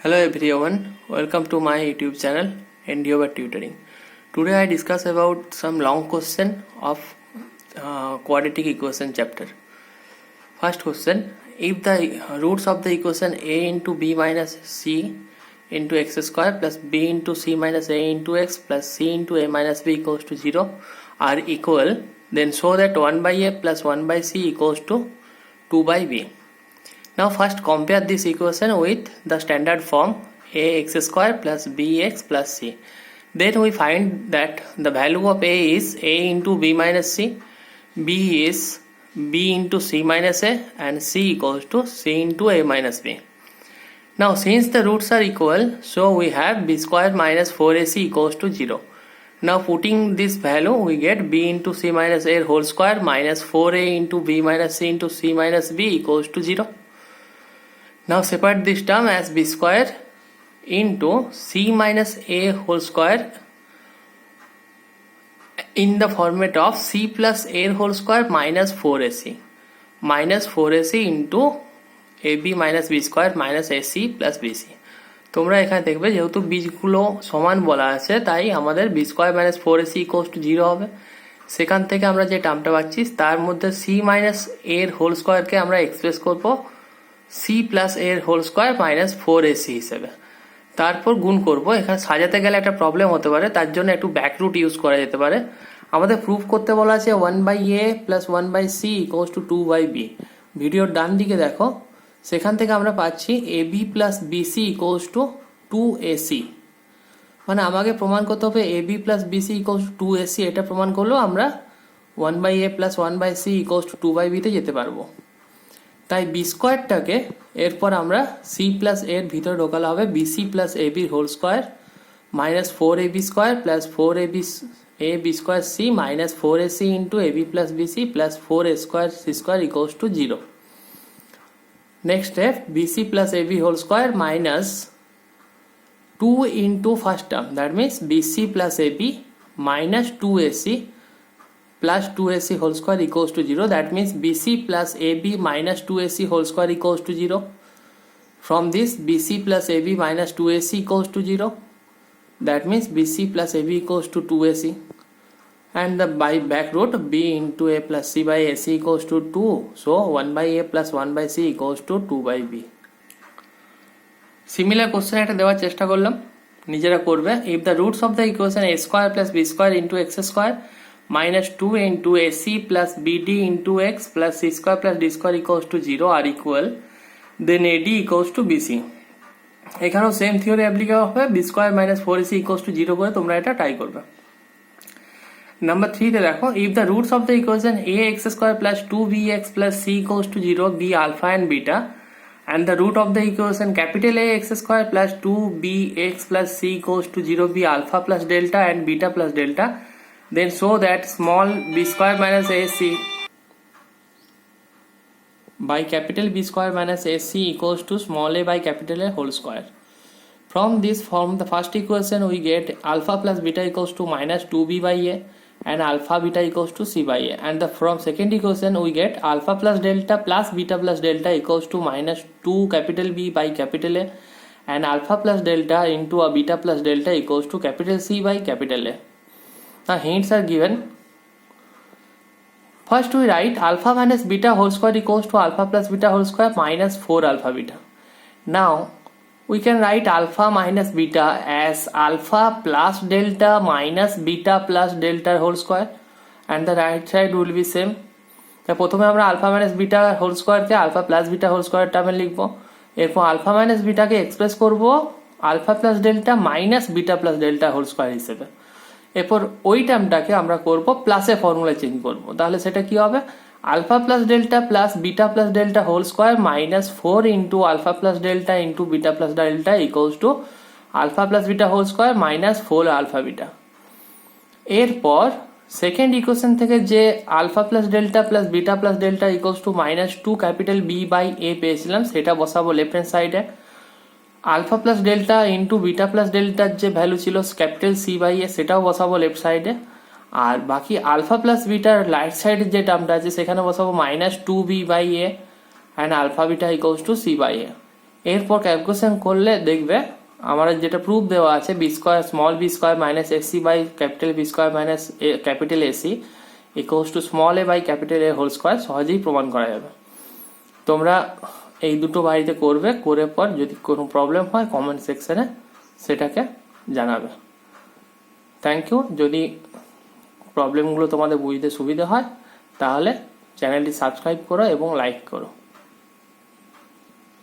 Hello everyone, welcome to my YouTube channel Endeavor Tutoring. Today I discuss about some long question of quadratic equation chapter. First question, if the roots of the equation a into b minus c into x square plus b into c minus a into x plus c into a minus b equals to 0 are equal, then show that 1 by a plus 1 by c equals to 2 by b. Now first compare this equation with the standard form ax square plus bx plus c. Then we find that the value of a is a into b minus c, b is b into c minus a, and c equals to c into a minus b. Now since the roots are equal, so we have b square minus 4ac equals to 0. Now putting this value, we get b into c minus a whole square minus 4a into b minus c into c minus b equals to 0. Now separate this term as b square into c minus a whole square in the format of c plus a whole square minus 4ac into ab minus b square minus ac plus bc. তোমরা এখানে দেখবে যেহেতু বীজগুলো সমান বলা আছে তাই আমাদের b square minus 4ac equals to 0 হবে। সেখান থেকে আমরা যে টার্মটা পাচ্ছি তার মধ্যে c মাইনাস a এর হোল স্কয়ারকে আমরা এক্সপ্রেস করব c প্লাস a এর হোল স্কয়ার মাইনাস 4ac হিসেবে, তারপর গুণ করব। এখানে সাজাতে গেলে একটা প্রবলেম হতে পারে, তার জন্য একটু ব্যাক রুট ইউজ করা যেতে পারে। আমাদের প্রুফ করতে বলা আছে 1 by a plus 1 by c equals to 2 by b। ভিডিওর ডান দিকে দেখো, সেখান থেকে আমরা পাচ্ছি ab plus bc equals to 2ac। মানে আমাকে প্রমাণ করতে হবে ab plus bc equals to 2ac। এটা প্রমাণ করলেও আমরা 1 by a plus 1 by c equals to 2 by b তে যেতে পারবো। তাই বি স্কোয়ারটাকে এরপর আমরা সি প্লাস এর ভিতরে ঢোকালে হবে b c plus a b whole square minus 4ab square plus 4ab b square c minus 4ac into ab plus b c plus 4a square c square equals to 0। Next step, b c plus ab whole square minus 2 into first term, that means b c plus ab minus 2ac plus 2ac whole square equals to 0. That means bc plus ab minus 2ac whole square equals to 0. From this, bc plus ab minus 2ac equals to 0. That means bc plus ab equals to 2ac. And the by back root, b into a plus c by ac equals to 2. So 1 by a plus 1 by c equals to 2 by b. Similar question একটা দেওয়ার চেষ্টা করলাম, নিজেরা করবে। If the roots of the equation a square plus b square into x square minus 2 into ac plus bd into x plus c square plus d square equals to 0 are equal, then ad equals to bc. এখানেও same theory applicable হবে, b square minus 4ac equals to 0 করে তোমরা এটা try করবে। Number 3 তে দেখো, if the roots of the equation ax square plus 2bx plus c equals to 0 be alpha and beta, and the root of the equation capital ax square plus 2bx plus c equals to 0 be alpha plus delta and beta plus delta, then show that small b square minus ac by capital B square minus ac equals to small a by capital A whole square. From this form, the first equation we get alpha plus beta equals to minus 2b by a and alpha beta equals to c by a, and from second equation we get alpha plus delta plus beta plus delta equals to minus 2 capital B by capital A and alpha plus delta into a beta plus delta equals to capital C by capital A. Now hints are given. First we write alpha minus beta whole square equals to alpha plus beta whole square minus 4 alpha beta. Now we can write alpha minus beta as alpha plus delta minus beta plus delta whole square, and the right side will be same. তাই প্রথমে আমরা alpha minus beta whole square কে alpha plus beta whole square টার্মে লিখবো। এরপর alpha minus beta কে express করব alpha plus delta minus beta plus delta whole square হিসেবে। এরপর ওই টার্মটাকে আমরা করব প্লাসে ফর্মুলা চেঞ্জ করব, তাহলে সেটা কি হবে alpha plus delta plus beta plus delta whole square minus 4 into alpha plus delta into beta plus delta equals to alpha plus beta whole square minus 4 alpha beta. এরপর সেকেন্ড ইকুয়েশন থেকে যে alpha plus delta plus beta plus delta equals to minus 2 capital B by A পেয়েছিলাম, সেটা বসাবো left hand সাইডে। Alpha plus delta into beta plus ডেল্টার যে value ছিল ক্যাপিটাল সি বাই এ, সেটাও বসাবো লেফট সাইডে। আর বাকি আলফা প্লাস বিটার রাইট সাইডের যে টার্মটা আছে সেখানে বসাবো minus 2b by A and alpha beta equals to C by A. এরপর ক্যালকুলেশন করলে দেখবে আমাদের যেটা প্রুফ দেওয়া আছে B square small B square minus AC by capital B square minus capital AC equals to small A by capital A whole square সহজেই প্রমাণ করা যাবে। তোমরা এই দুটো বাড়িতে করবে, করে পর যদি কোনো প্রবলেম হয় কমেন্ট সেকশনে সেটাকে জানাবে। Thank you. যদি প্রবলেমগুলো তোমাদের বুঝতে সুবিধা হয় তাহলে চ্যানেলটি সাবস্ক্রাইব করো এবং লাইক করো।